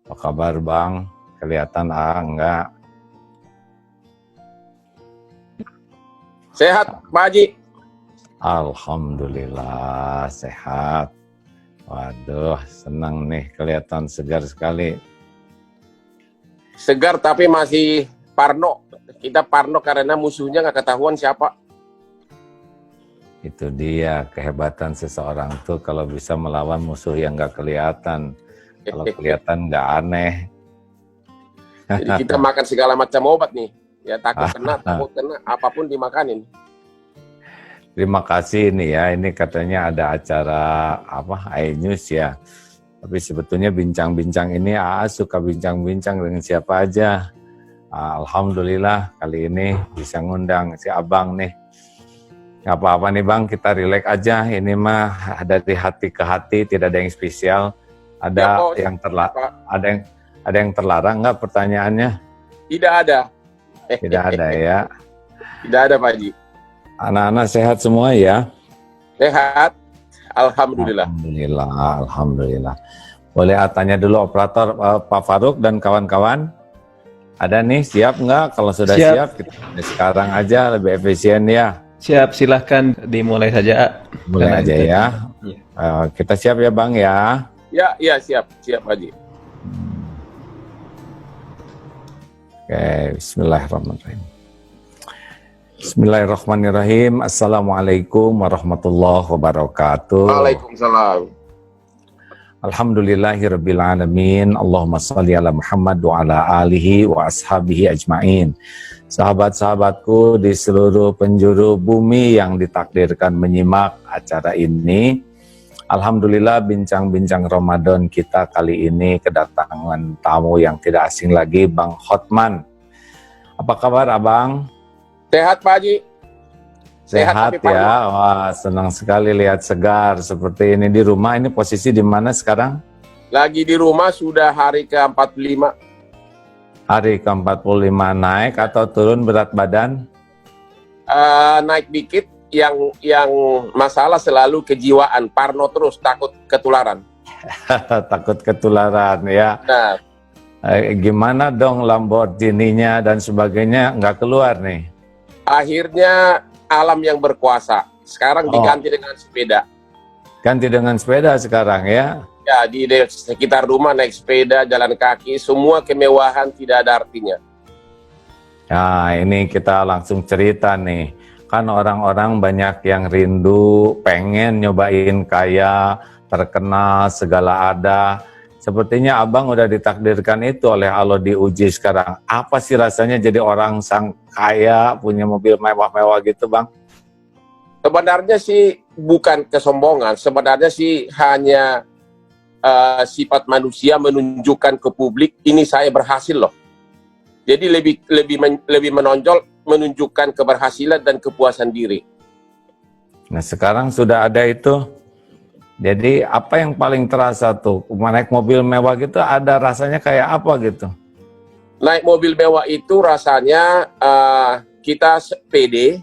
Apa kabar Bang? Kelihatan enggak? Sehat Pak Haji? Alhamdulillah sehat. Waduh, senang nih, kelihatan segar sekali. Segar tapi masih parno. Kita parno karena musuhnya nggak ketahuan siapa. Itu dia kehebatan seseorang tuh kalau bisa melawan musuh yang nggak kelihatan. Kalau kelihatan nggak aneh. Jadi kita makan segala macam obat nih. Ya takut kena, apapun dimakanin. Terima kasih nih ya, ini katanya ada acara iNews ya. Tapi sebetulnya bincang-bincang ini suka bincang-bincang dengan siapa aja. Alhamdulillah kali ini bisa ngundang si Abang nih. Gak apa-apa nih Bang, kita relax aja. Ini mah dari hati ke hati, tidak ada yang spesial. Ada yang terlarang nggak pertanyaannya? Tidak ada. Tidak ada ya. Tidak ada Pak Haji. Anak-anak sehat semua ya? Sehat, alhamdulillah. Alhamdulillah. Boleh tanya dulu operator Pak Faruk dan kawan-kawan? Ada nih, siap nggak? Kalau sudah siap kita sekarang aja lebih efisien ya. Siap, silahkan dimulai saja. Mulai aja ya. Kita siap ya Bang ya? Ya siap Pak Haji. Oke, bismillahirrahmanirrahim. Bismillahirrahmanirrahim. Assalamualaikum warahmatullahi wabarakatuh. Waalaikumsalam. Alhamdulillahirabbil alamin. Allahumma shalli ala Muhammad wa ala alihi wa ashabihi ajmain. Sahabat-sahabatku di seluruh penjuru bumi yang ditakdirkan menyimak acara ini. Alhamdulillah bincang-bincang Ramadan kita kali ini kedatangan tamu yang tidak asing lagi, Bang Hotman. Apa kabar Abang? Sehat Pak Haji. Sehat ya, wah senang sekali lihat segar seperti ini di rumah. Ini posisi di mana sekarang? Lagi di rumah sudah hari ke-45. Hari ke-45, naik atau turun berat badan? Naik dikit, yang masalah selalu kejiwaan, parno terus, takut ketularan. Takut ketularan ya. Nah, gimana dong Lamborghini-nya dan sebagainya nggak keluar nih? akhirnya alam yang berkuasa. Sekarang diganti dengan sepeda. Ganti dengan sepeda sekarang ya? Ya, di sekitar rumah naik sepeda, jalan kaki, semua kemewahan tidak ada artinya. Nah, ini kita langsung cerita nih. Kan orang-orang banyak yang rindu, pengen nyobain kaya, terkenal, segala ada. Sepertinya Abang udah ditakdirkan itu oleh Allah diuji sekarang. Apa sih rasanya jadi orang sang kaya, punya mobil mewah-mewah gitu Bang? Sebenarnya sih bukan kesombongan, sebenarnya sih hanya sifat manusia menunjukkan ke publik, ini saya berhasil loh. Jadi lebih menonjol, menunjukkan keberhasilan dan kepuasan diri. Nah sekarang sudah ada itu. Jadi apa yang paling terasa tuh? Naik mobil mewah gitu ada rasanya kayak apa gitu? Naik mobil mewah itu rasanya kita pede,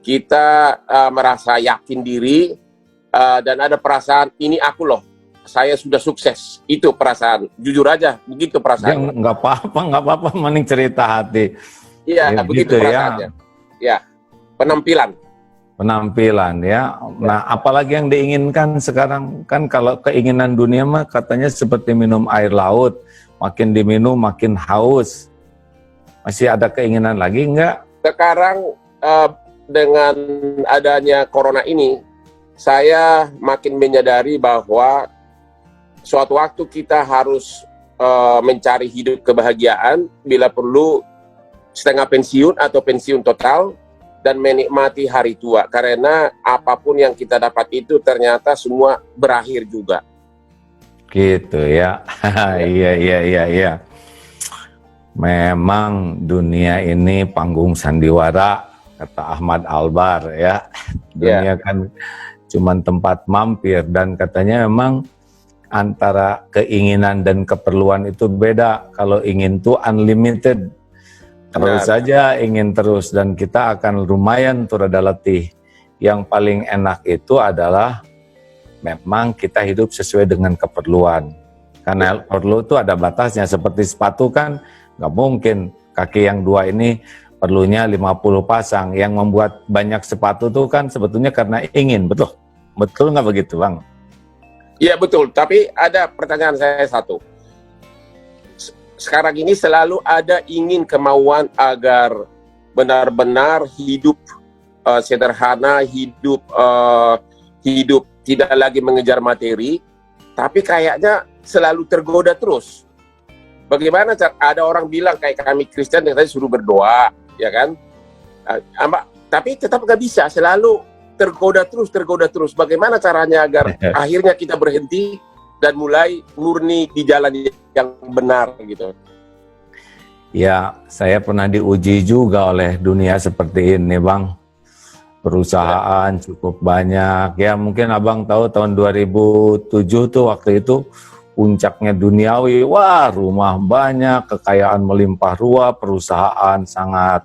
kita merasa yakin diri, dan ada perasaan ini aku loh, saya sudah sukses. Itu perasaan, jujur aja, begitu perasaan. Nggak apa-apa, mending cerita hati. Iya, begitu perasaannya. Ya, penampilan ya. Nah, apalagi yang diinginkan sekarang kan kalau keinginan dunia mah katanya seperti minum air laut, makin diminum makin haus. Masih ada keinginan lagi enggak? Sekarang dengan adanya corona ini, saya makin menyadari bahwa suatu waktu kita harus mencari hidup kebahagiaan, bila perlu setengah pensiun atau pensiun total, dan menikmati hari tua, karena apapun yang kita dapat itu ternyata semua berakhir juga. Gitu ya. Iya. Memang dunia ini panggung sandiwara, kata Ahmad Albar ya. Dunia kan cuma tempat mampir, dan katanya memang antara keinginan dan keperluan itu beda. Kalau ingin tuh unlimited, terus saja ingin terus, dan kita akan lumayan tuh rada letih. Yang paling enak itu adalah memang kita hidup sesuai dengan keperluan. Karena perlu itu ada batasnya. Seperti sepatu kan nggak mungkin kaki yang 2 ini perlunya 50 pasang. Yang membuat banyak sepatu tuh kan sebetulnya karena ingin, betul? Betul nggak begitu, Bang? Iya betul, tapi ada pertanyaan saya satu. Sekarang ini selalu ada ingin kemauan agar benar-benar hidup sederhana, hidup tidak lagi mengejar materi, tapi kayaknya selalu tergoda terus. Bagaimana ada orang bilang kayak kami Kristen katanya suruh berdoa, ya kan? Tapi tetap nggak bisa, selalu tergoda terus. Bagaimana caranya agar akhirnya kita berhenti dan mulai murni di jalan yang benar gitu? Ya, saya pernah diuji juga oleh dunia seperti ini, Bang. Perusahaan cukup banyak. Ya, mungkin Abang tahu tahun 2007 tuh waktu itu puncaknya duniawi. Wah, rumah banyak, kekayaan melimpah ruah, perusahaan sangat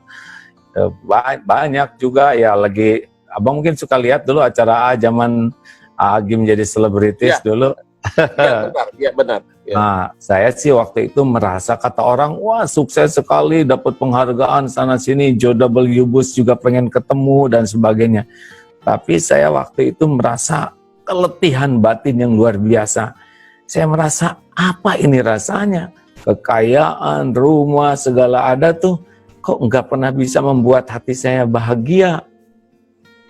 banyak juga. Ya, lagi Abang mungkin suka lihat dulu acara zaman Agim jadi selebritis dulu. Iya benar. Ya. Nah, saya sih waktu itu merasa kata orang, wah sukses sekali, dapat penghargaan sana-sini, George W. Bush juga pengen ketemu dan sebagainya. Tapi saya waktu itu merasa keletihan batin yang luar biasa. Saya merasa, apa ini rasanya? Kekayaan, rumah, segala ada tuh, kok nggak pernah bisa membuat hati saya bahagia.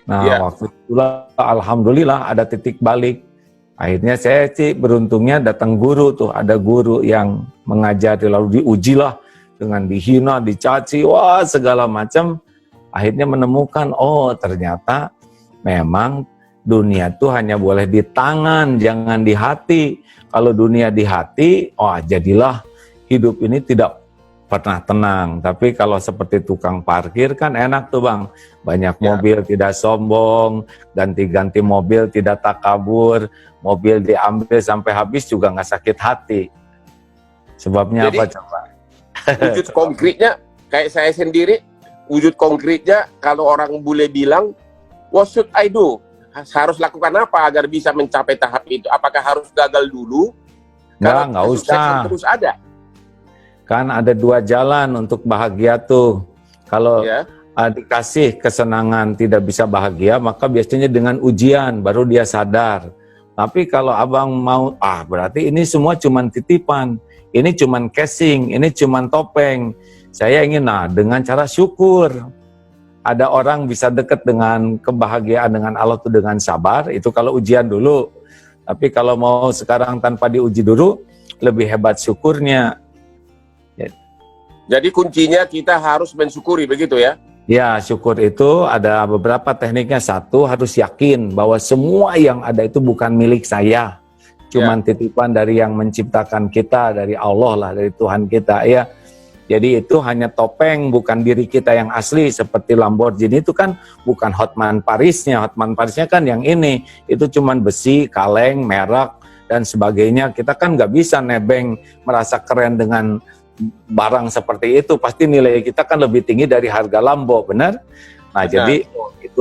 Nah, waktu itulah alhamdulillah ada titik balik. Akhirnya saya sih beruntungnya datang guru tuh, ada guru yang mengajari lalu diujilah dengan dihina, dicaci, wah segala macam. Akhirnya menemukan, oh ternyata memang dunia tuh hanya boleh di tangan, jangan di hati. Kalau dunia di hati, wah jadilah hidup ini tidak pernah tenang. Tapi kalau seperti tukang parkir kan enak tuh Bang. Banyak mobil tidak sombong, ganti-ganti mobil tidak takabur, mobil diambil sampai habis juga nggak sakit hati. Sebabnya jadi, apa coba? Wujud konkretnya, kayak saya sendiri, wujud konkretnya kalau orang bule bilang, what should I do? Harus lakukan apa agar bisa mencapai tahap itu? Apakah harus gagal dulu? Nggak usah. Terus ada. Kan ada 2 jalan untuk bahagia tuh. Kalau dikasih kesenangan tidak bisa bahagia, maka biasanya dengan ujian baru dia sadar. Tapi kalau abang mau, berarti ini semua cuman titipan, ini cuman casing, ini cuman topeng. Saya ingin, dengan cara syukur. Ada orang bisa dekat dengan kebahagiaan dengan Allah itu dengan sabar, itu kalau ujian dulu. Tapi kalau mau sekarang tanpa diuji dulu, lebih hebat syukurnya. Jadi kuncinya kita harus mensyukuri, begitu ya? Ya, syukur itu ada beberapa tekniknya. Satu, harus yakin bahwa semua yang ada itu bukan milik saya. Cuman titipan dari yang menciptakan kita, dari Allah lah, dari Tuhan kita. Ya. Jadi itu hanya topeng, bukan diri kita yang asli. Seperti Lamborghini itu kan bukan Hotman Parisnya. Hotman Parisnya kan yang ini. Itu cuman besi, kaleng, merek, dan sebagainya. Kita kan nggak bisa nebeng merasa keren dengan barang seperti itu, pasti nilai kita kan lebih tinggi dari harga Lambo, benar? Nah, jadi itu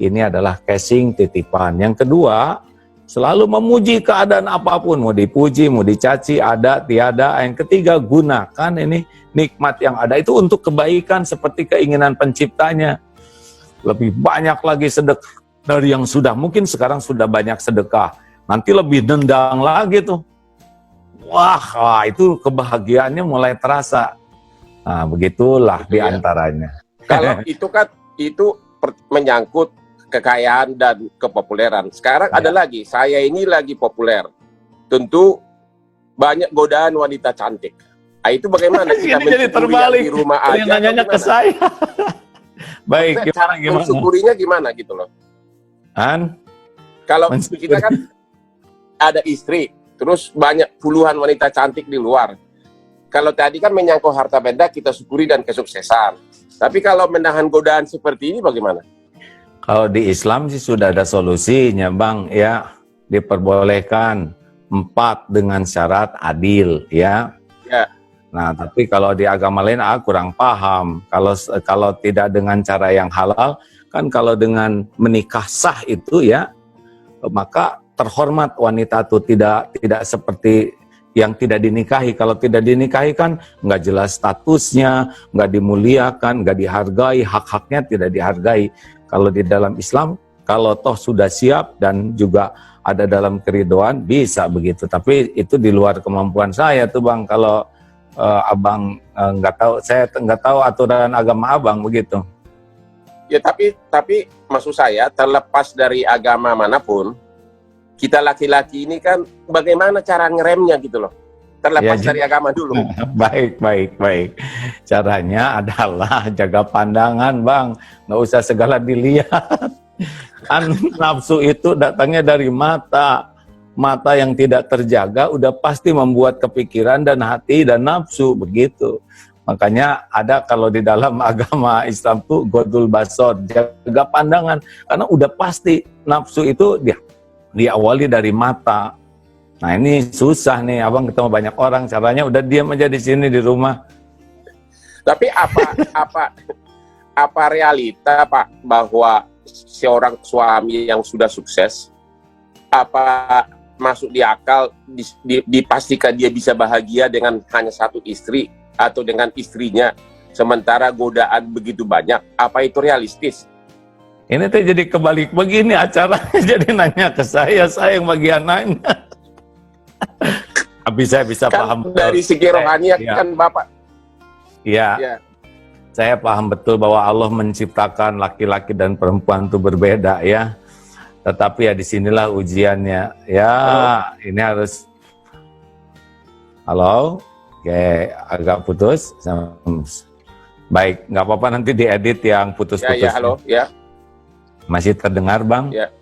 ini adalah casing titipan. Yang kedua, selalu memuji keadaan apapun, mau dipuji, mau dicaci, ada, tiada. Yang ketiga, gunakan ini nikmat yang ada itu untuk kebaikan seperti keinginan penciptanya. Lebih banyak lagi sedekah dari yang sudah, mungkin sekarang sudah banyak sedekah, nanti lebih nendang lagi tuh. Wah, itu kebahagiaannya mulai terasa. Nah, begitulah diantaranya. Kalau itu kan, itu menyangkut kekayaan dan kepopuleran. Sekarang ada lagi, saya ini lagi populer. Tentu banyak godaan wanita cantik. Nah, itu bagaimana kita mensyukuri di rumah aja? Nanya ke saya. Baik, cara mensyukurinya gimana gitu loh? Kalau kita kan ada istri, terus banyak puluhan wanita cantik di luar. Kalau tadi kan menyangkut harta benda, kita syukuri dan kesuksesan. Tapi kalau menahan godaan seperti ini bagaimana? Kalau di Islam sih sudah ada solusinya Bang, ya. Diperbolehkan 4 dengan syarat adil, ya. Nah, tapi kalau di agama lain kurang paham. Kalau tidak dengan cara yang halal, kan kalau dengan menikah sah itu ya, maka terhormat wanita itu tidak seperti yang tidak dinikahi. Kalau tidak dinikahi kan nggak jelas statusnya, nggak dimuliakan, nggak dihargai, hak-haknya tidak dihargai. Kalau di dalam Islam, kalau toh sudah siap dan juga ada dalam keridoan, bisa begitu. Tapi itu di luar kemampuan saya tuh Bang. Kalau abang nggak tahu, saya nggak tahu aturan agama abang begitu. Ya, tapi maksud saya, terlepas dari agama manapun, kita laki-laki ini kan bagaimana cara ngeremnya gitu loh. Terlepas dari agama dulu. Baik. Caranya adalah jaga pandangan Bang. Nggak usah segala dilihat. Kan nafsu itu datangnya dari mata. Mata yang tidak terjaga udah pasti membuat kepikiran dan hati dan nafsu begitu. Makanya ada kalau di dalam agama Islam tuh godul basor, jaga pandangan. Karena udah pasti nafsu itu diawali dari mata. Nah ini susah nih, abang ketemu banyak orang, caranya udah diam aja di sini di rumah. Tapi apa realita Pak bahwa seorang suami yang sudah sukses, apa masuk di akal dipastikan dia bisa bahagia dengan hanya satu istri atau dengan istrinya, sementara godaan begitu banyak? Apa itu realistis? Ini tuh jadi kebalik begini acaranya, jadi nanya ke saya yang bagian nanya. Tapi saya bisa Kan paham dari segi rohani kan Bapak. Iya. Saya paham betul bahwa Allah menciptakan laki-laki dan perempuan itu berbeda ya. Tetapi ya disinilah ujiannya. Ya, ini harus. Halo, kayak agak putus. Baik, nggak apa-apa nanti diedit yang putus-putus. Ya, halo, ya. Masih terdengar Bang? Ya.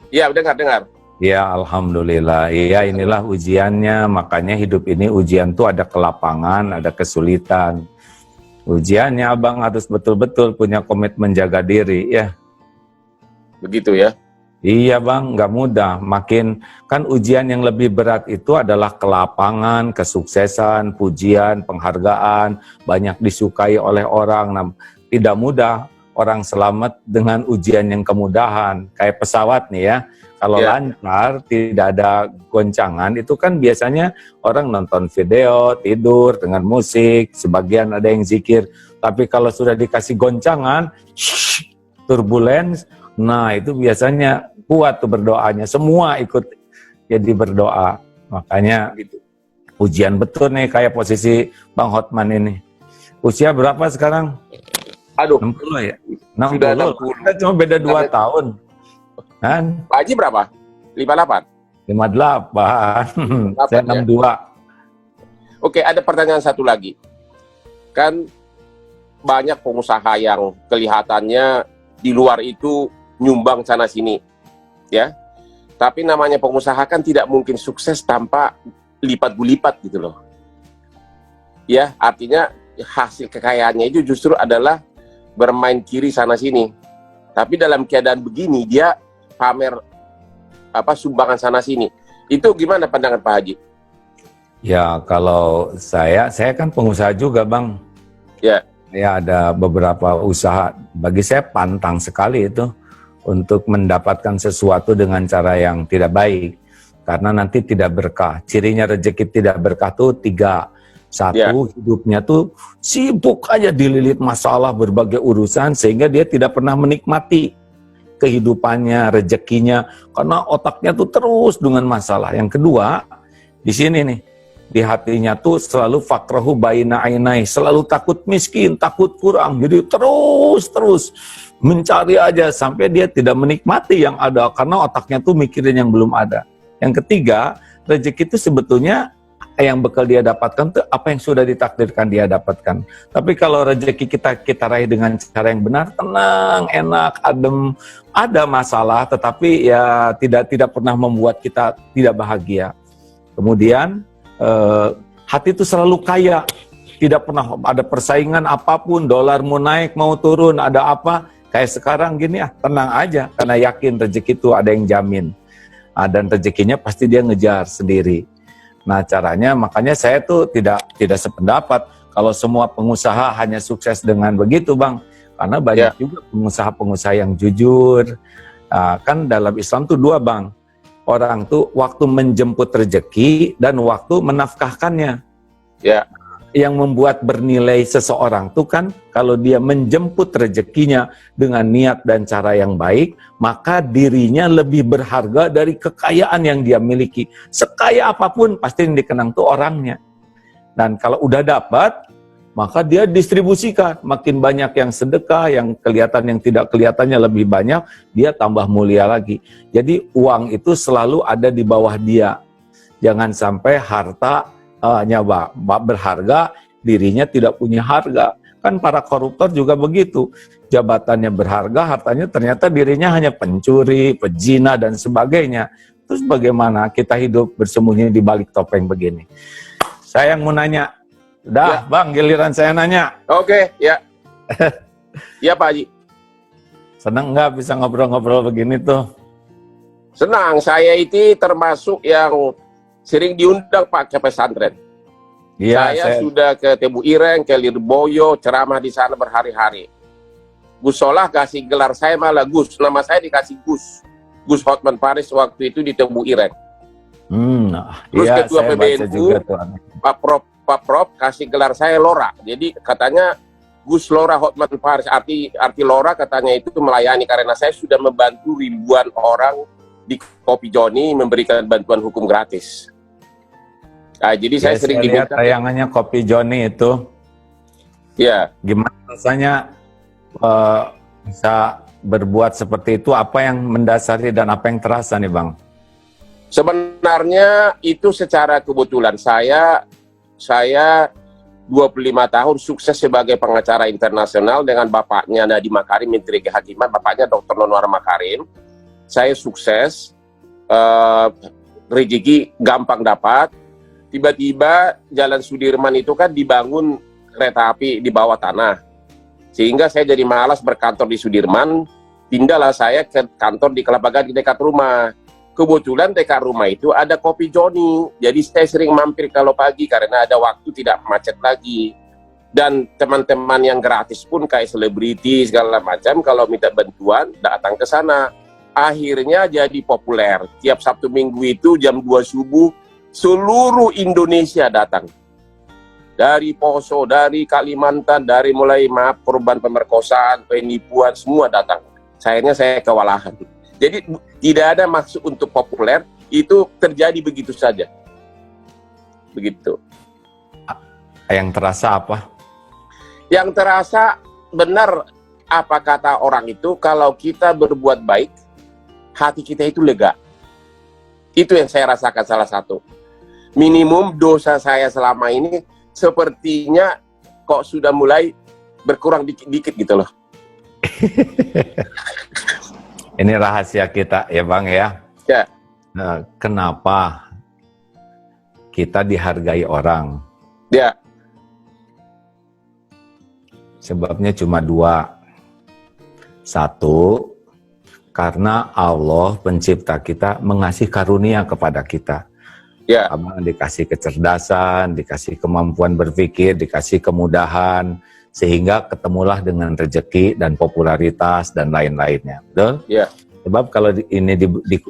Iya, dengar. Ya, alhamdulillah. Iya, inilah ujiannya. Makanya hidup ini ujian tuh ada kelapangan, ada kesulitan. Ujiannya abang harus betul-betul punya komitmen jaga diri ya. Begitu ya. Iya bang, nggak mudah. Makin kan ujian yang lebih berat itu adalah kelapangan, kesuksesan, pujian, penghargaan, banyak disukai oleh orang. Nah, tidak mudah orang selamat dengan ujian yang kemudahan. Kayak pesawat nih ya. Kalau lancar, tidak ada goncangan, itu kan biasanya orang nonton video, tidur dengan musik, sebagian ada yang zikir. Tapi kalau sudah dikasih goncangan, turbulence, nah itu biasanya kuat tuh berdoanya. Semua ikut jadi berdoa. Makanya ujian betul nih kayak posisi Bang Hotman ini. Usia berapa sekarang? Aduh. 60 ya? 60. Sudah 60. Kita cuma beda 2 tahun. Kan? Pak Haji berapa? 58? 58. Saya 62. Oke, ada pertanyaan satu lagi. Kan banyak pengusaha yang kelihatannya di luar itu nyumbang sana sini. Ya. Tapi namanya pengusaha kan tidak mungkin sukses tanpa lipat-gulipat gitu loh. Ya, artinya hasil kekayaannya itu justru adalah bermain kiri sana sini. Tapi dalam keadaan begini dia pamer sumbangan sana sini. Itu gimana pandangan Pak Haji? Ya kalau saya kan pengusaha juga Bang. Ya. Ya ada beberapa usaha. Bagi saya pantang sekali itu untuk mendapatkan sesuatu dengan cara yang tidak baik. Karena nanti tidak berkah. Cirinya rezeki tidak berkah tuh 3. Satu, hidupnya tuh sibuk aja dililit masalah berbagai urusan sehingga dia tidak pernah menikmati kehidupannya, rezekinya, karena otaknya tuh terus dengan masalah. Yang kedua, di sini nih, di hatinya tuh selalu fakrahu baina ainai, selalu takut miskin, takut kurang, jadi terus mencari aja sampai dia tidak menikmati yang ada, karena otaknya tuh mikirin yang belum ada. Yang ketiga, rezeki itu sebetulnya yang bakal dia dapatkan tuh apa yang sudah ditakdirkan dia dapatkan. Tapi kalau rezeki kita raih dengan cara yang benar, tenang, enak, adem, ada masalah tetapi ya tidak pernah membuat kita tidak bahagia. Kemudian hati itu selalu kaya, tidak pernah ada persaingan apapun, dolar mau naik mau turun, ada apa kayak sekarang gini tenang aja karena yakin rezeki itu ada yang jamin. Dan rezekinya pasti dia ngejar sendiri. Nah caranya, makanya saya tuh tidak sependapat kalau semua pengusaha hanya sukses dengan begitu Bang. Karena banyak juga pengusaha-pengusaha yang jujur. Kan dalam Islam tuh 2 Bang. orang tuh waktu menjemput rezeki dan waktu menafkahkannya. Ya. Yang membuat bernilai seseorang tuh kan kalau dia menjemput rezekinya dengan niat dan cara yang baik, maka dirinya lebih berharga dari kekayaan yang dia miliki. Sekaya apapun pasti yang dikenang tuh orangnya. Dan kalau udah dapat, maka dia distribusikan. Makin banyak yang sedekah, yang kelihatan yang tidak kelihatannya lebih banyak, dia tambah mulia lagi. Jadi uang itu selalu ada di bawah dia. Jangan sampai harta berharga, dirinya tidak punya harga. Kan para koruptor juga begitu. Jabatannya berharga, hartanya ternyata dirinya hanya pencuri, pezina, dan sebagainya. Terus bagaimana kita hidup bersembunyi di balik topeng begini? Saya yang mau nanya. Dah, ya. Bang, giliran saya nanya. Oke, ya. Ya, Pak Haji. Senang nggak bisa ngobrol-ngobrol begini tuh? Senang, saya itu termasuk yang sering diundang Pak ke pesantren. Ya, saya sudah ke Tebu Ireng, ke Lirboyo, ceramah di sana berhari-hari. Gus Solah kasih gelar saya malah Gus, nama saya dikasih Gus. Gus Hotman Paris waktu itu di Tebu Ireng. Terus iya, ketua PBNU, Pak Prof kasih gelar saya Lora. Jadi katanya Gus Lora Hotman Paris, arti Lora katanya itu melayani karena saya sudah membantu ribuan orang di Kopi Joni memberikan bantuan hukum gratis. Nah, jadi saya sering lihat tayangannya Kopi Joni itu. Ya. Gimana rasanya bisa berbuat seperti itu? Apa yang mendasari dan apa yang terasa nih, Bang? Sebenarnya itu secara kebetulan saya 25 tahun sukses sebagai pengacara internasional dengan bapaknya Nadiem Makarim, Menteri Kehakiman, bapaknya Dr. Nonwar Makarim. Saya sukses, rezeki gampang dapat. Tiba-tiba Jalan Sudirman itu kan dibangun kereta api di bawah tanah. Sehingga saya jadi malas berkantor di Sudirman, pindahlah saya ke kantor di Kelapa Gading dekat rumah. Kebetulan dekat rumah itu ada Kopi Joni. Jadi saya sering mampir kalau pagi karena ada waktu tidak macet lagi. Dan teman-teman yang gratis pun kayak selebriti segala macam kalau minta bantuan datang ke sana. Akhirnya jadi populer. Tiap Sabtu Minggu itu jam 2 subuh seluruh Indonesia datang. Dari Poso, dari Kalimantan, dari mulai korban pemerkosaan, penipuan, semua datang. Sayangnya saya kewalahan. Jadi tidak ada maksud untuk populer, itu terjadi begitu saja. Begitu. Yang terasa apa? Yang terasa benar apa kata orang itu, kalau kita berbuat baik, hati kita itu lega. Itu yang saya rasakan salah satu. Minimum dosa saya selama ini sepertinya kok sudah mulai berkurang dikit-dikit gitu loh. Ini rahasia kita ya Bang ya. Ya. Nah, kenapa kita dihargai orang? Ya. Sebabnya cuma dua. Satu, karena Allah pencipta kita mengasih karunia kepada kita. Ya. Abang dikasih kecerdasan, dikasih kemampuan berpikir, dikasih kemudahan, sehingga ketemulah dengan rezeki dan popularitas dan lain-lainnya. Betul? Ya. Sebab kalau ini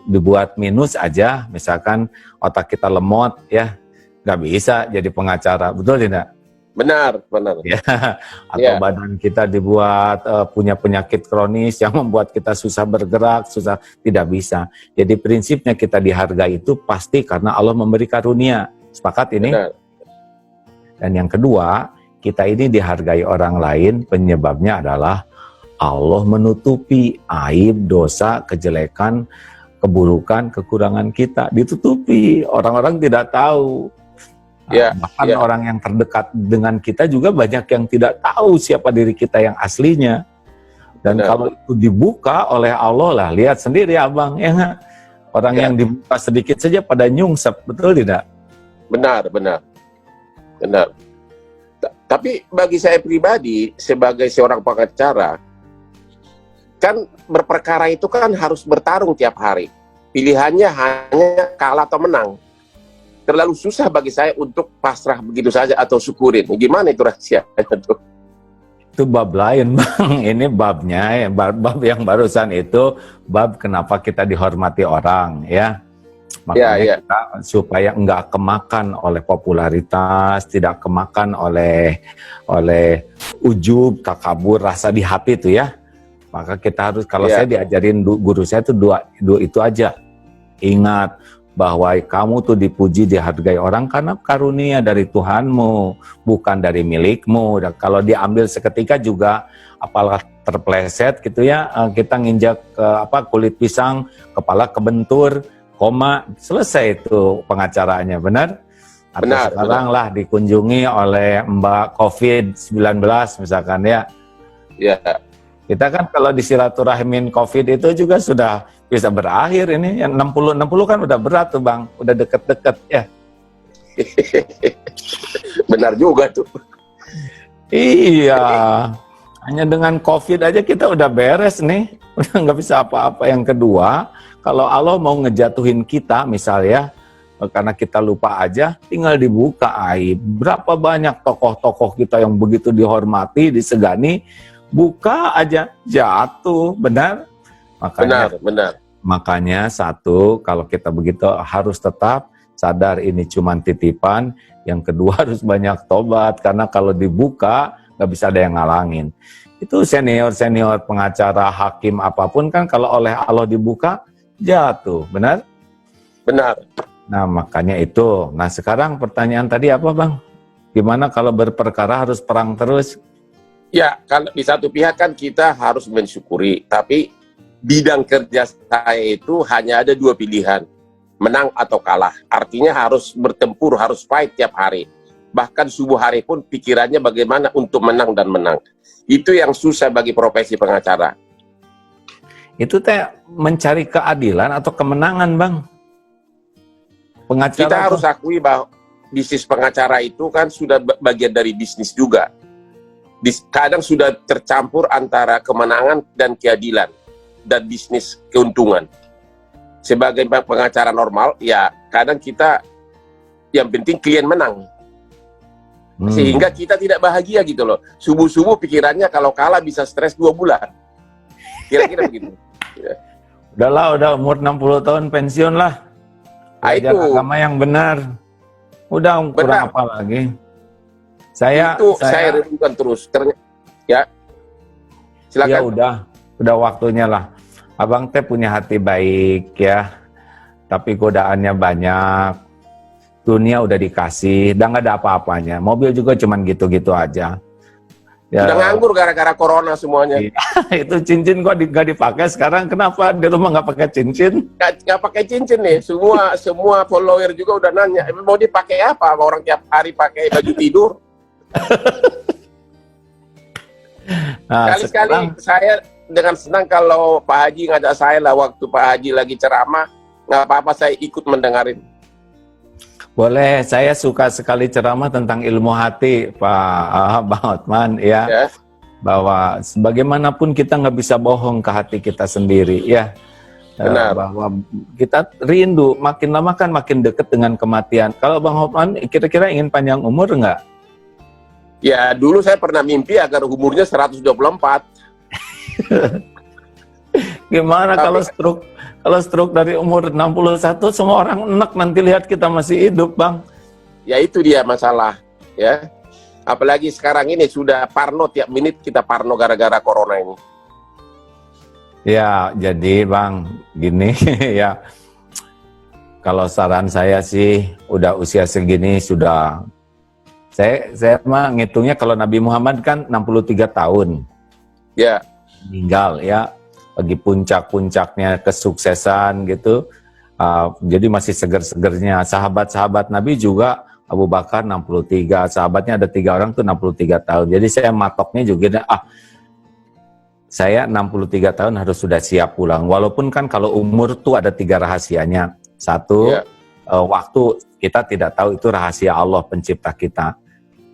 dibuat minus aja, misalkan otak kita lemot, ya nggak bisa jadi pengacara. Betul tidak? Benar, benar. Ya. Atau badan kita dibuat punya penyakit kronis yang membuat kita susah bergerak, susah, tidak bisa. Jadi prinsipnya kita dihargai itu pasti karena Allah memberi karunia. Sepakat ini? Benar. Dan yang kedua, kita ini dihargai orang lain, penyebabnya adalah Allah menutupi aib, dosa, kejelekan, keburukan, kekurangan kita. Ditutupi, orang-orang tidak tahu. Bahkan orang yang terdekat dengan kita juga banyak yang tidak tahu siapa diri kita yang aslinya. Dan kalau itu dibuka oleh Allah lah, lihat sendiri Abang, ya orang yang dibuka sedikit saja pada nyungsep, betul tidak? Benar, benar. Benar. Tapi bagi saya pribadi, sebagai seorang pengacara, kan berperkara itu kan harus bertarung tiap hari. Pilihannya hanya kalah atau menang. Terlalu susah bagi saya untuk pasrah begitu saja atau syukurin. Gimana itu rahasianya tuh? Itu bab lain Bang. Ini babnya, bab yang barusan itu bab kenapa kita dihormati orang, ya. Makanya kita supaya enggak kemakan oleh popularitas, tidak kemakan oleh ujub, takabur, rasa di hati itu ya. Maka kita harus, kalau saya diajarin guru saya itu dua itu aja. Ingat bahwa kamu tuh dipuji, dihargai orang karena karunia dari Tuhanmu, bukan dari milikmu. Dan kalau diambil seketika juga, apalah terpleset gitu ya, kita nginjak ke kulit pisang, kepala kebentur, koma, selesai itu pengacaranya, benar? Atau Benar, sekarang lah dikunjungi oleh Mbak COVID-19 misalkan ya. Ya. Kita kan kalau disilaturahmin COVID itu juga sudah bisa berakhir ini. Yang 60 kan udah berat tuh Bang, udah deket-deket ya. Benar juga tuh. Iya, hanya dengan COVID aja kita udah beres nih, udah nggak bisa apa-apa. Yang kedua, kalau Allah mau ngejatuhin kita misalnya, karena kita lupa aja, tinggal dibuka aib. Berapa banyak tokoh-tokoh kita yang begitu dihormati, disegani, buka aja jatuh, benar? Benar. Makanya satu, kalau kita begitu harus tetap sadar ini cuma titipan. Yang kedua harus banyak tobat, karena kalau dibuka nggak bisa ada yang ngalangin. Itu senior-senior pengacara, hakim apapun kan kalau oleh Allah dibuka jatuh, benar? Benar. Nah makanya itu. Nah sekarang pertanyaan tadi apa Bang? Gimana kalau berperkara harus perang terus? Ya, kalau di satu pihak kan kita harus mensyukuri, tapi bidang kerja saya itu hanya ada dua pilihan, menang atau kalah. Artinya harus bertempur, harus fight tiap hari. Bahkan subuh hari pun pikirannya bagaimana untuk menang dan menang. Itu yang susah bagi profesi pengacara. Itu mencari keadilan atau kemenangan Bang? Pengacara Kita harus akui bahwa bisnis pengacara itu kan sudah bagian dari bisnis juga. Kadang sudah tercampur antara kemenangan dan keadilan dan bisnis keuntungan. Sebagai pengacara normal, ya kadang kita yang penting klien menang. Sehingga kita tidak bahagia gitu loh. Subuh-subuh pikirannya kalau kalah bisa stres 2 bulan. Kira-kira begitu. Ya. Udah umur 60 tahun pensiun lah. Belajar agama yang benar. Udah kurang apa lagi? Saya renungkan terus. Ya. Silakan. Ya udah waktunya lah. Abang teh punya hati baik ya. Tapi godaannya banyak. Dunia udah dikasih, udah nggak ada apa-apanya. Mobil juga cuman gitu-gitu aja. Ya, udah nganggur gara-gara corona semuanya. Itu cincin kok nggak dipakai sekarang? Kenapa di rumah nggak pakai cincin? Nggak pakai cincin nih. Semua follower juga udah nanya, mau dipakai apa? Orang tiap hari pakai baju tidur. Nah, Kali-kali saya dengan senang kalau Pak Haji ngajak saya lah waktu Pak Haji lagi ceramah, nggak apa-apa saya ikut mendengarin. Boleh, saya suka sekali ceramah tentang ilmu hati, Pak Bang Hotman, ya. Bahwa sebagaimanapun kita nggak bisa bohong ke hati kita sendiri, ya. Benar. Bahwa kita rindu, makin lama kan makin dekat dengan kematian. Kalau Bang Hotman kira-kira ingin panjang umur nggak? Ya, dulu saya pernah mimpi agar umurnya 124. Gimana kalau stroke dari umur 61 semua orang enak nanti lihat kita masih hidup Bang. Ya itu dia masalah ya. Apalagi sekarang ini sudah parno, tiap menit kita parno gara-gara corona ini. Ya jadi Bang gini ya. Kalau saran saya sih udah usia segini sudah saya mah ngitungnya kalau Nabi Muhammad kan 63 tahun. Ya. Meninggal ya. Lagi puncak-puncaknya kesuksesan gitu, jadi masih seger-segernya. Sahabat-sahabat Nabi juga Abu Bakar 63, sahabatnya ada 3 orang tuh 63 tahun. Jadi saya matoknya juga, saya 63 tahun harus sudah siap pulang. Walaupun kan kalau umur tuh ada 3 rahasianya. Satu, waktu kita tidak tahu itu rahasia Allah pencipta kita.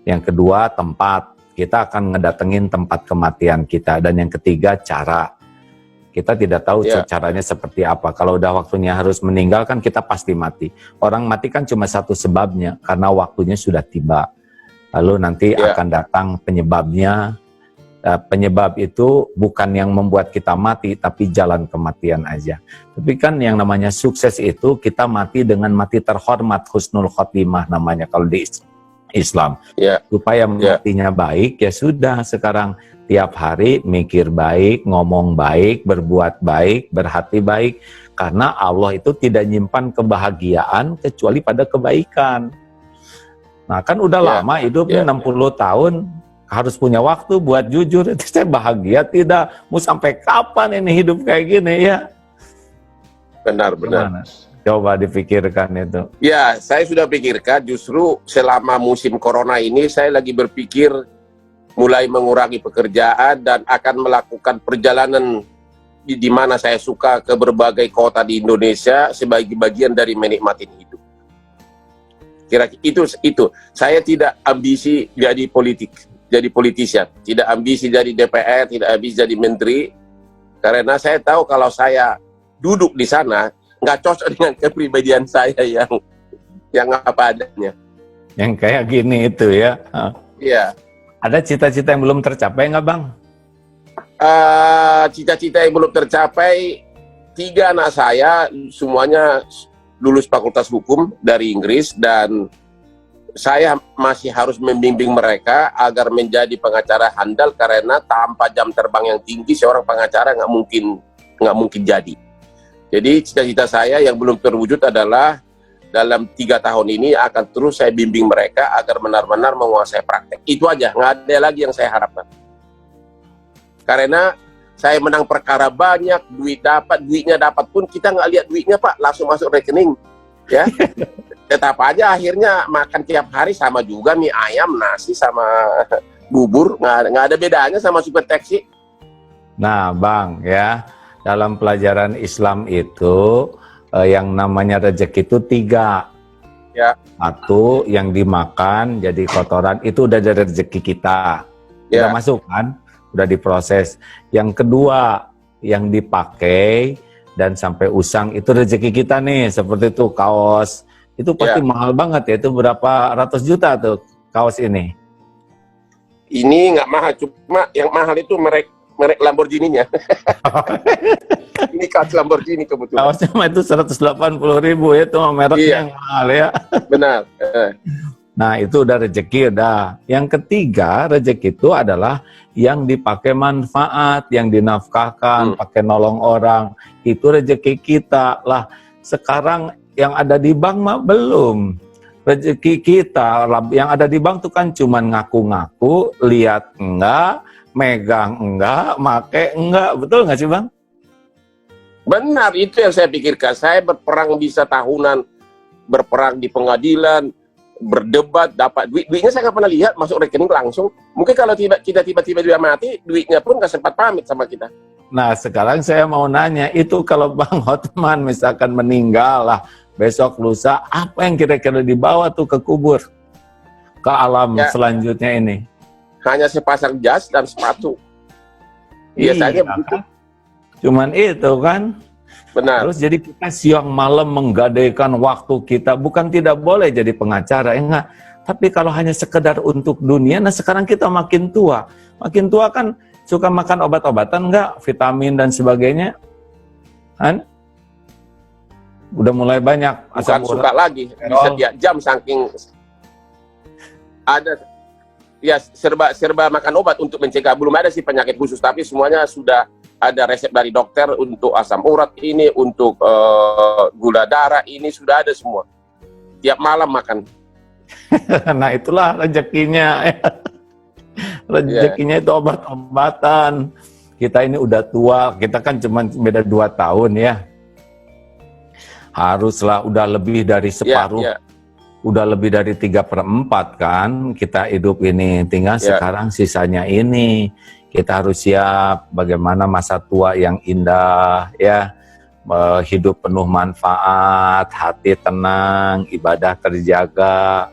Yang kedua, tempat. Kita akan ngedatengin tempat kematian kita. Dan yang ketiga, cara. Kita tidak tahu caranya seperti apa. Kalau udah waktunya harus meninggal kan kita pasti mati. Orang mati kan cuma satu sebabnya, karena waktunya sudah tiba. Lalu nanti akan datang penyebabnya, penyebab itu bukan yang membuat kita mati, tapi jalan kematian aja. Tapi kan yang namanya sukses itu kita mati dengan mati terhormat, husnul khotimah namanya kalau di Islam. Supaya matinya baik, ya sudah sekarang tiap hari mikir baik, ngomong baik, berbuat baik, berhati baik. Karena Allah itu tidak nyimpan kebahagiaan kecuali pada kebaikan. Nah kan udah lama hidupnya 60 tahun, harus punya waktu buat jujur. Itu saya bahagia tidak? Mau sampai kapan ini hidup kayak gini ya? Benar-benar. Coba dipikirkan itu. Ya, saya sudah pikirkan. Justru selama musim corona ini saya lagi berpikir mulai mengurangi pekerjaan dan akan melakukan perjalanan di mana saya suka ke berbagai kota di Indonesia sebagai bagian dari menikmati hidup. Kira-kira itu. Saya tidak ambisi jadi politician, tidak ambisi jadi DPR, tidak ambisi jadi menteri, karena saya tahu kalau saya duduk di sana nggak cocok dengan kepribadian saya yang apa adanya. Yang kayak gini itu ya. Iya. Ada cita-cita yang belum tercapai nggak Bang? Cita-cita yang belum tercapai, 3 anak saya semuanya lulus fakultas hukum dari Inggris dan saya masih harus membimbing mereka agar menjadi pengacara handal karena tanpa jam terbang yang tinggi seorang pengacara nggak mungkin jadi. Jadi cita-cita saya yang belum terwujud adalah dalam 3 tahun ini akan terus saya bimbing mereka agar benar-benar menguasai praktek. Itu aja, nggak ada lagi yang saya harapkan. Karena saya menang perkara banyak, duitnya dapat pun kita nggak lihat duitnya Pak, langsung masuk rekening, ya. Tetap aja akhirnya makan tiap hari sama juga mie ayam, nasi sama bubur, nggak ada bedanya sama super taxi. Nah Bang ya, dalam pelajaran Islam itu yang namanya rezeki itu 3. Ya. 1 yang dimakan jadi kotoran itu udah dari rezeki kita, udah masuk kan? Udah diproses. Yang kedua yang dipakai dan sampai usang itu rezeki kita nih, seperti itu kaos itu pasti mahal banget ya, itu berapa ratus juta tuh kaos ini. Ini nggak mahal, cuma yang mahal itu merek Lamborghini-nya. Ini kaos Lamborghini kebetulan. Kaosnya itu 180.000 ya, itu mereknya yang mahal ya. Benar. Nah itu udah rezeki udah. Yang ketiga rezeki itu adalah yang dipakai manfaat, yang dinafkahkan, pakai nolong orang. Itu rezeki kita lah. Sekarang yang ada di bank mah belum. Rezeki kita yang ada di bank tuh kan cuman ngaku-ngaku, lihat enggak, megang enggak, make enggak. Betul nggak sih Bang? Benar, itu yang saya pikirkan. Saya berperang bisa tahunan, berperang di pengadilan, berdebat, dapat duitnya saya nggak pernah lihat masuk rekening langsung. Mungkin kalau kita tiba-tiba dia mati, duitnya pun nggak sempat pamit sama kita. Nah sekarang saya mau nanya, itu kalau Bang Hotman misalkan meninggal lah, besok lusa, apa yang kira-kira dibawa tuh ke kubur, ke alam selanjutnya ini? Hanya sepasang jas dan sepatu. Biasanya begitu. Cuman itu kan. Benar. Terus jadi kita siang malam menggadaikan waktu kita, bukan tidak boleh jadi pengacara, enggak. Tapi kalau hanya sekedar untuk dunia, nah sekarang kita makin tua kan suka makan obat-obatan enggak, vitamin dan sebagainya, kan? Udah mulai banyak asam Bukan suka lagi, bisa tiap jam saking ada ya serba makan obat untuk mencegah. Belum ada sih penyakit khusus, tapi semuanya sudah ada resep dari dokter untuk asam urat ini, untuk gula darah ini, sudah ada semua. Tiap malam makan. Nah itulah rezekinya. Rezekinya itu obat-obatan. Kita ini udah tua, kita kan cuma beda 2 tahun ya. Haruslah udah lebih dari separuh. Udah lebih dari 3/4 kan kita hidup ini. Tinggal sekarang sisanya ini. Kita harus siap bagaimana masa tua yang indah ya, hidup penuh manfaat, hati tenang, ibadah terjaga.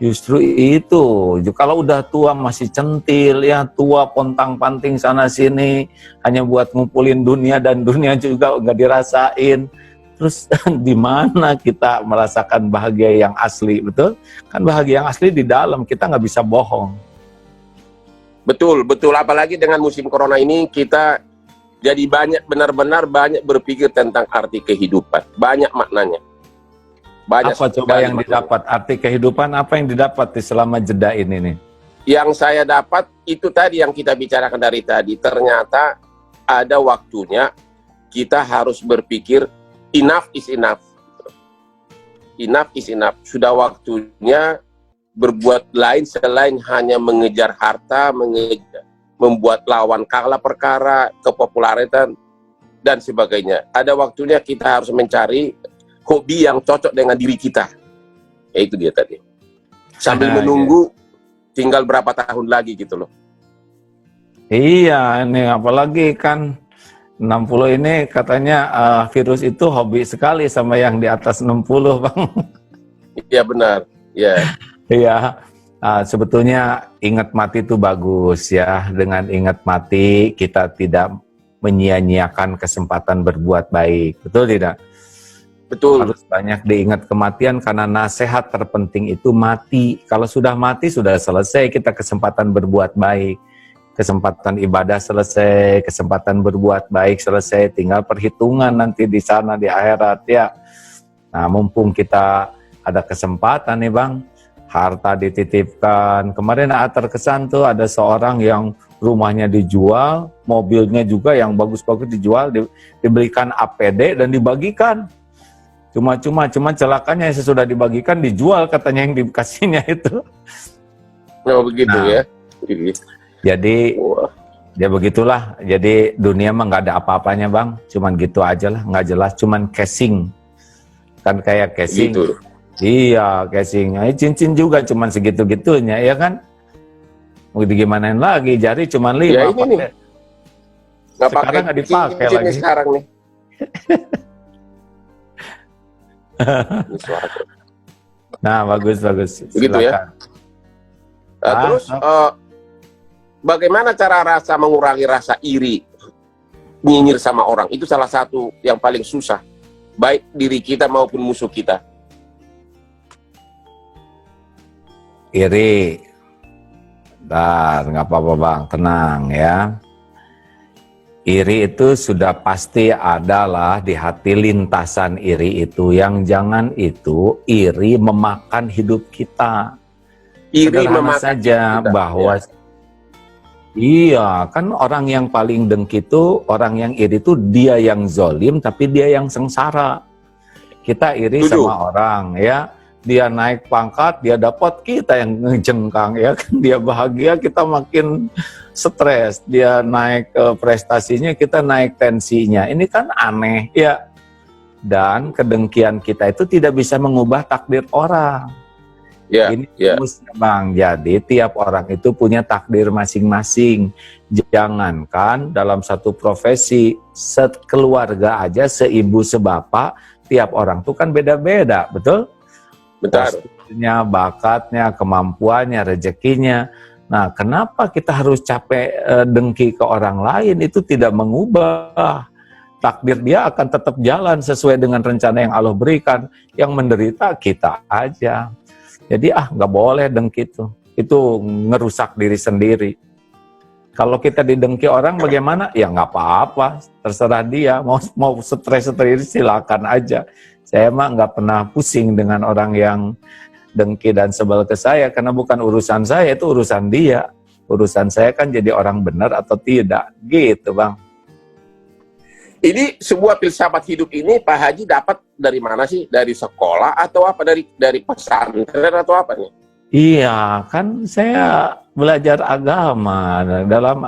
Justru itu, kalau udah tua masih centil ya, tua pontang-panting sana sini hanya buat ngumpulin dunia dan dunia juga nggak dirasain. Terus di mana kita merasakan bahagia yang asli, betul? Kan bahagia yang asli di dalam, kita nggak bisa bohong. Betul, betul. Apalagi dengan musim corona ini kita jadi benar-benar banyak berpikir tentang arti kehidupan. Banyak maknanya. Banyak Apa coba sekali yang maknanya. didapat? Arti kehidupan apa yang didapat di selama jeda ini nih? Yang saya dapat itu tadi yang kita bicarakan dari tadi. Ternyata ada waktunya kita harus berpikir enough is enough. Enough is enough. Sudah waktunya berbuat lain selain hanya mengejar harta, membuat lawan kalah perkara, kepopularitan, dan sebagainya. Ada waktunya kita harus mencari hobi yang cocok dengan diri kita. Ya, itu dia tadi. Sambil menunggu tinggal berapa tahun lagi gitu loh. Iya, ini apalagi kan 60 ini katanya virus itu hobi sekali sama yang di atas 60, Bang. Iya benar. Ya. Iya, sebetulnya ingat mati itu bagus ya. Dengan ingat mati kita tidak menyia-nyiakan kesempatan berbuat baik. Betul tidak? Betul. Harus banyak diingat kematian karena nasihat terpenting itu mati. Kalau sudah mati sudah selesai kita kesempatan berbuat baik. Kesempatan ibadah selesai, kesempatan berbuat baik selesai, tinggal perhitungan nanti di sana di akhirat ya. Nah, mumpung kita ada kesempatan nih Bang, harta dititipkan. Kemarin terkesan tuh ada seorang yang rumahnya dijual, mobilnya juga yang bagus-bagus dijual, diberikan APD dan dibagikan. Cuma celakanya sesudah dibagikan dijual katanya yang dikasihnya itu. Oh begitu ya. Jadi ya begitulah. Jadi dunia mah nggak ada apa-apanya Bang. Cuman gitu aja lah, nggak jelas. Cuman casing. Kan kayak casing. Gitu. Iya casing. Cincin juga cuman segitu-gitunya ya kan. Mau digimanain lagi? Jari cuman 5. Ya ini nih. Sekarang nggak dipakai lagi. Sekarang nih. Nah bagus. Begitu ya. Terus bagaimana cara mengurangi rasa iri, nyinyir sama orang? Itu salah satu yang paling susah, baik diri kita maupun musuh kita. Iri, nggak apa-apa Bang, tenang ya. Iri itu sudah pasti adalah di hati lintasan iri itu. Yang jangan itu iri memakan hidup kita. Iri Sederhana memakan saja kita, bahwa ya. Iya kan orang yang paling dengki itu, orang yang iri itu dia yang zolim tapi dia yang sengsara. Kita iri sama orang ya, dia naik pangkat, dia dapat, kita yang ngejengkang ya kan, dia bahagia kita makin stres, dia naik prestasinya kita naik tensinya. Ini kan aneh ya. Dan kedengkian kita itu tidak bisa mengubah takdir orang. Ya, ini Bang, jadi tiap orang itu punya takdir masing-masing. Jangankan dalam satu profesi, sekeluarga aja, seibu sebapak, tiap orang tuh kan beda-beda, betul? Betul. Posturnya, bakatnya, kemampuannya, rezekinya. Nah, kenapa kita harus capek dengki ke orang lain? Itu tidak mengubah takdir dia, akan tetap jalan sesuai dengan rencana yang Allah berikan. Yang menderita kita aja. Jadi nggak boleh dengki itu ngerusak diri sendiri. Kalau kita didengki orang bagaimana? Ya nggak apa-apa, terserah dia. Mau stres silakan aja. Saya mah nggak pernah pusing dengan orang yang dengki dan sebel ke saya, karena bukan urusan saya, itu urusan dia. Urusan saya kan jadi orang benar atau tidak, gitu Bang. Ini sebuah filsafat hidup ini Pak Haji dapat dari mana sih? Dari sekolah atau apa? Dari pesantren atau apa nih? Iya, kan saya belajar agama.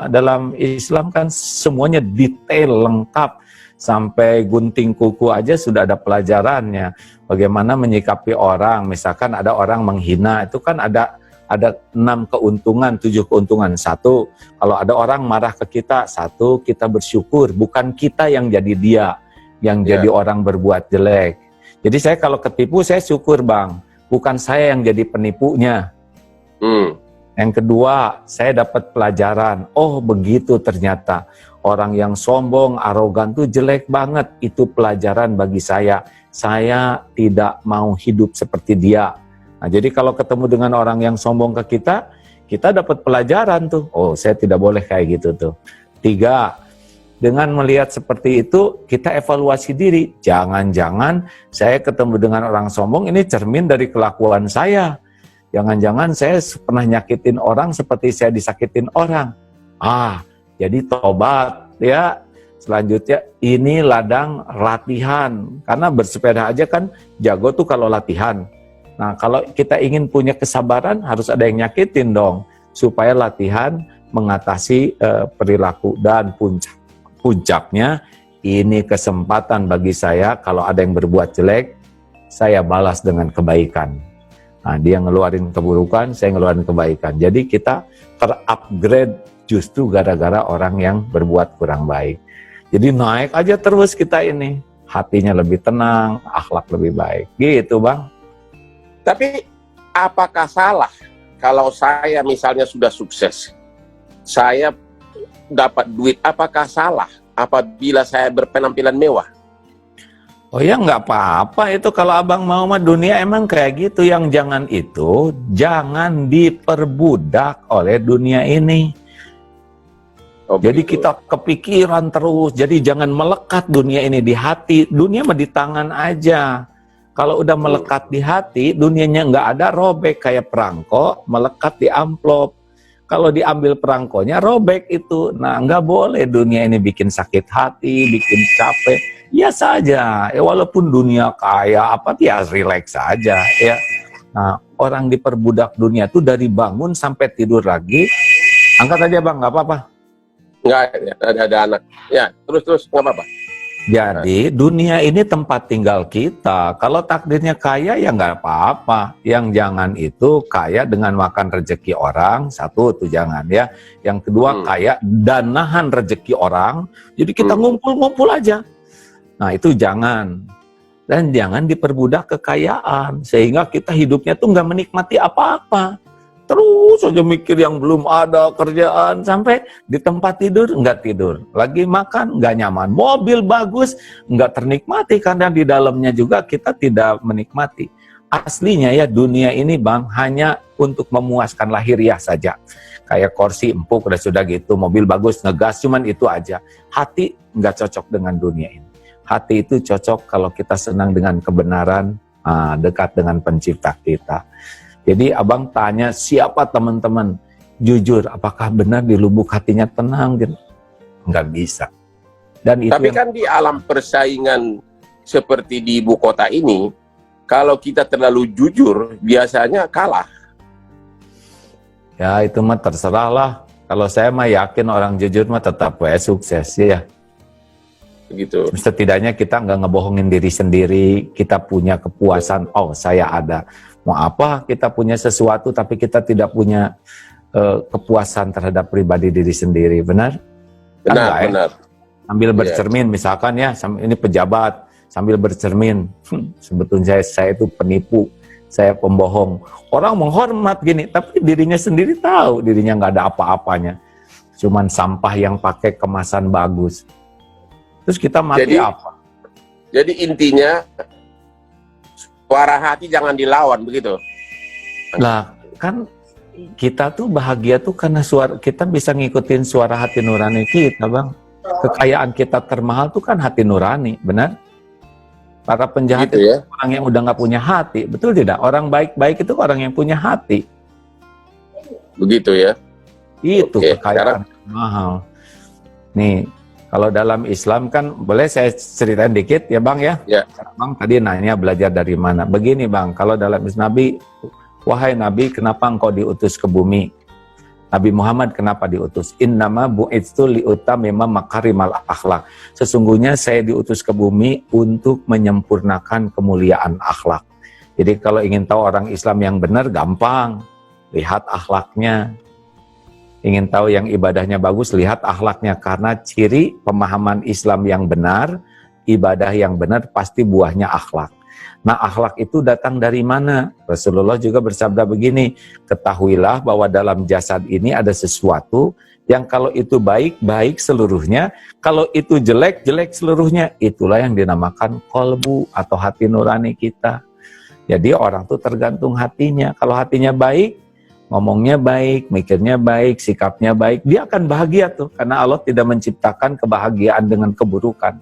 Dalam Islam kan semuanya detail, lengkap. Sampai gunting kuku aja sudah ada pelajarannya. Bagaimana menyikapi orang, misalkan ada orang menghina, itu kan ada 6 keuntungan, 7 keuntungan. 1, kalau ada orang marah ke kita, 1, kita bersyukur, bukan kita yang jadi dia, yang jadi orang berbuat jelek. Jadi saya kalau ketipu, saya syukur Bang, bukan saya yang jadi penipunya. Yang kedua, saya dapat pelajaran, oh begitu ternyata, orang yang sombong, arogan tuh jelek banget, itu pelajaran bagi saya tidak mau hidup seperti dia. Nah, jadi kalau ketemu dengan orang yang sombong ke kita kita dapat pelajaran tuh. Oh, saya tidak boleh kayak gitu tuh. 3, dengan melihat seperti itu, kita evaluasi diri. Jangan-jangan saya ketemu dengan orang sombong, ini cermin dari kelakuan saya. Jangan-jangan saya pernah nyakitin orang seperti saya disakitin orang. Jadi tobat ya. Selanjutnya, ini ladang latihan. Karena bersepeda aja kan jago tuh kalau latihan. Nah, kalau kita ingin punya kesabaran, harus ada yang nyakitin dong. Supaya latihan mengatasi perilaku. Dan puncaknya, ini kesempatan bagi saya, kalau ada yang berbuat jelek, saya balas dengan kebaikan. Nah, dia ngeluarin keburukan, saya ngeluarin kebaikan. Jadi kita terupgrade justru gara-gara orang yang berbuat kurang baik. Jadi naik aja terus kita ini. Hatinya lebih tenang, akhlak lebih baik. Gitu, Bang. Tapi apakah salah kalau saya misalnya sudah sukses, saya dapat duit, apakah salah apabila saya berpenampilan mewah? Oh ya, nggak apa-apa itu kalau abang mau mah, dunia emang kayak gitu. Yang jangan itu, jangan diperbudak oleh dunia ini. Jadi kita kepikiran terus, jadi jangan melekat dunia ini di hati. Dunia mah di tangan aja. Kalau udah melekat di hati, dunianya nggak ada, robek kayak perangko, melekat di amplop. Kalau diambil perangkonya, robek itu. Nah, nggak boleh dunia ini bikin sakit hati, bikin capek. Ya saja, walaupun dunia kaya, ya relax saja. Ya. Nah, orang diperbudak dunia tuh dari bangun sampai tidur lagi. Angkat aja, Bang, nggak apa-apa. Nggak, ada anak. Ya, terus, nggak apa-apa. Jadi dunia ini tempat tinggal kita. Kalau takdirnya kaya ya nggak apa-apa. Yang jangan itu kaya dengan makan rezeki orang. Satu tuh jangan ya. Yang kedua kaya dan nahan rezeki orang. Jadi kita ngumpul-ngumpul aja. Nah itu jangan. Dan jangan diperbudak kekayaan. Sehingga kita hidupnya tuh nggak menikmati apa-apa. Terus aja mikir yang belum ada kerjaan, sampai di tempat tidur nggak tidur, lagi makan nggak nyaman, mobil bagus nggak ternikmati karena di dalamnya juga kita tidak menikmati. Aslinya ya dunia ini, Bang, hanya untuk memuaskan lahiriah saja. Kayak kursi empuk udah sudah gitu, mobil bagus ngegas, cuman itu aja. Hati nggak cocok dengan dunia ini. Hati itu cocok kalau kita senang dengan kebenaran, dekat dengan pencipta kita. Jadi abang tanya siapa teman-teman, jujur apakah benar di lubuk hatinya tenang gitu? Nggak bisa. Dan itu tapi kan di alam persaingan seperti di ibu kota ini, kalau kita terlalu jujur biasanya kalah. Ya itu mah terserah lah. Kalau saya mah yakin orang jujur mah tetap sukses ya. Begitu. Setidaknya kita nggak ngebohongin diri sendiri, kita punya kepuasan, oh saya ada. Mau apa kita punya sesuatu tapi kita tidak punya kepuasan terhadap pribadi diri sendiri, benar? Benar. Sambil bercermin misalkan ya, ini pejabat, sambil bercermin, sebetulnya saya itu penipu, saya pembohong. Orang menghormat gini, tapi dirinya sendiri tahu dirinya nggak ada apa-apanya, cuman sampah yang pakai kemasan bagus. Terus kita mati apa? Jadi intinya suara hati jangan dilawan, begitu. Lah kan kita tuh bahagia tuh karena suara kita bisa ngikutin suara hati nurani kita, Bang. Kekayaan kita termahal tuh kan hati nurani, benar? Para penjahat gitu ya? Itu orang yang udah nggak punya hati, betul tidak? Orang baik-baik itu orang yang punya hati. Begitu ya? Itu kekayaan termahal. Nih, kalau dalam Islam kan, boleh saya ceritain dikit ya Bang ya? Ya. Bang tadi nanya belajar dari mana. Begini Bang, kalau dalam Islam Nabi, wahai Nabi kenapa engkau diutus ke bumi? Nabi Muhammad kenapa diutus? Innama bu'itstu liutamima makarimal akhlak. Sesungguhnya saya diutus ke bumi untuk menyempurnakan kemuliaan akhlak. Jadi kalau ingin tahu orang Islam yang benar, gampang. Lihat akhlaknya. Ingin tahu yang ibadahnya bagus, lihat akhlaknya. Karena ciri pemahaman Islam yang benar, ibadah yang benar pasti buahnya akhlak. Nah akhlak itu datang dari mana? Rasulullah juga bersabda begini, ketahuilah bahwa dalam jasad ini ada sesuatu yang kalau itu baik, baik seluruhnya. Kalau itu jelek, jelek seluruhnya. Itulah yang dinamakan kolbu atau hati nurani kita. Jadi orang tuh tergantung hatinya. Kalau hatinya baik, ngomongnya baik, mikirnya baik, sikapnya baik, dia akan bahagia tuh. Karena Allah tidak menciptakan kebahagiaan dengan keburukan.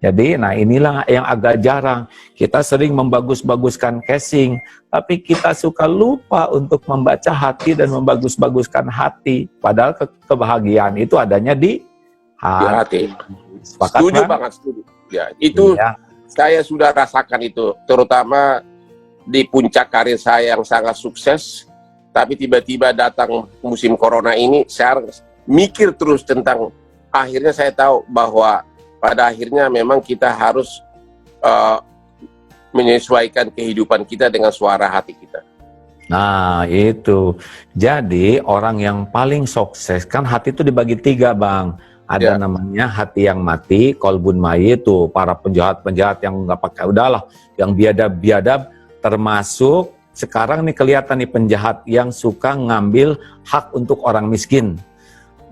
Jadi, nah inilah yang agak jarang. Kita sering membagus-baguskan casing, tapi kita suka lupa untuk membaca hati dan membagus-baguskan hati. Padahal kebahagiaan itu adanya di hati. Sepakat, Setuju Bang? banget, setuju. Ya, itu Iya. saya sudah rasakan itu, terutama di puncak karir saya yang sangat sukses. Tapi tiba-tiba datang musim corona ini, saya mikir terus tentang, akhirnya saya tahu bahwa pada akhirnya memang kita harus menyesuaikan kehidupan kita dengan suara hati kita. Nah, itu. Jadi, orang yang paling sukses, kan hati itu dibagi 3, Bang. Ada namanya hati yang mati, kolbun mayit tuh, para penjahat-penjahat yang nggak pakai, udahlah, yang biadab-biadab, termasuk sekarang nih kelihatan nih penjahat yang suka ngambil hak untuk orang miskin.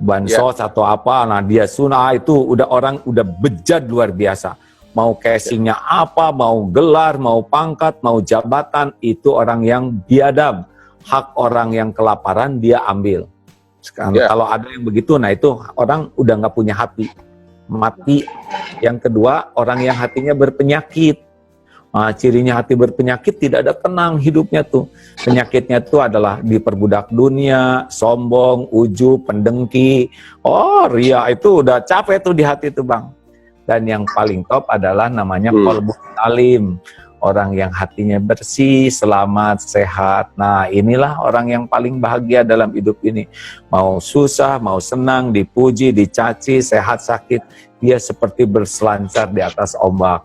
Bansos atau apa, nah dia sunah itu udah orang udah bejat luar biasa. Mau casingnya apa, mau gelar, mau pangkat, mau jabatan, itu orang yang biadab. Hak orang yang kelaparan dia ambil. Sekarang kalau ada yang begitu, nah itu orang udah nggak punya hati, mati. Yang kedua, orang yang hatinya berpenyakit. Nah, cirinya hati berpenyakit tidak ada tenang hidupnya tuh. Penyakitnya tuh adalah diperbudak dunia, sombong, ujub, pendengki. Oh, ria itu udah capek tuh di hati tuh, Bang. Dan yang paling top adalah namanya qalbun salim. Orang yang hatinya bersih, selamat, sehat. Nah, inilah orang yang paling bahagia dalam hidup ini. Mau susah, mau senang, dipuji, dicaci, sehat, sakit, dia seperti berselancar di atas ombak.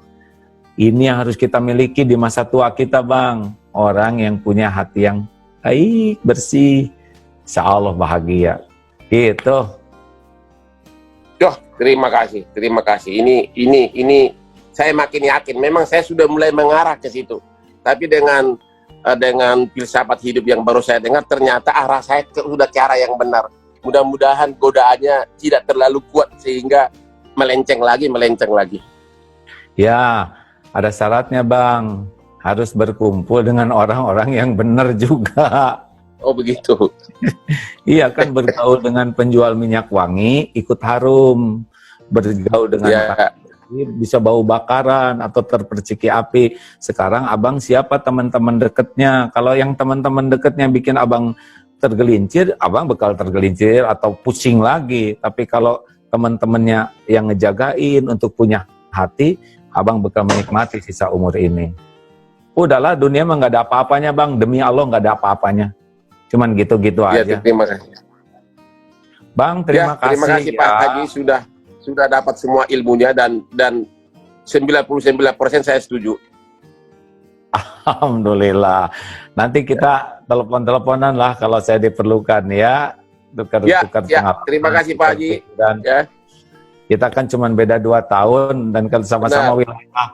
Ini yang harus kita miliki di masa tua kita, Bang. Orang yang punya hati yang baik, bersih, insya Allah bahagia. Gitu. Yoh, terima kasih, terima kasih. Ini saya makin yakin. Memang saya sudah mulai mengarah ke situ. Tapi dengan filsafat hidup yang baru saya dengar, ternyata arah saya sudah ke arah yang benar. Mudah-mudahan godaannya tidak terlalu kuat sehingga melenceng lagi. Ya, ada syaratnya, Bang. Harus berkumpul dengan orang-orang yang benar juga. Oh, begitu. Iya kan, bergaul dengan penjual minyak wangi, ikut harum. Bergaul dengan bisa bau bakaran atau terperciki api. Sekarang abang siapa teman-teman dekatnya? Kalau yang teman-teman dekatnya bikin abang tergelincir, abang bakal tergelincir atau pusing lagi. Tapi kalau teman-temannya yang ngejagain untuk punya hati, abang bakal menikmati sisa umur ini. Udahlah, dunia mah nggak ada apa-apanya, Bang. Demi Allah nggak ada apa-apanya. Cuman gitu-gitu aja. Terima kasih. Bang, terima kasih. Terima kasih Pak Haji sudah dapat semua ilmunya dan 99% saya setuju. Alhamdulillah. Nanti kita telepon-teleponan lah kalau saya diperlukan ya. Tukar-tukar pengalaman. Terima kasih Pak Haji. Dan kita kan cuma beda 2 tahun dan kan sama-sama wilayah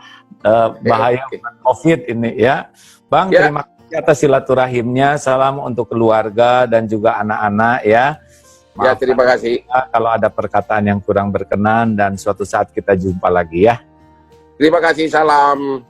bahaya COVID ini ya. Bang, terima kasih atas silaturahimnya. Salam untuk keluarga dan juga anak-anak ya. Maaf, terima kasih. Kalau ada perkataan yang kurang berkenan dan suatu saat kita jumpa lagi ya. Terima kasih, salam.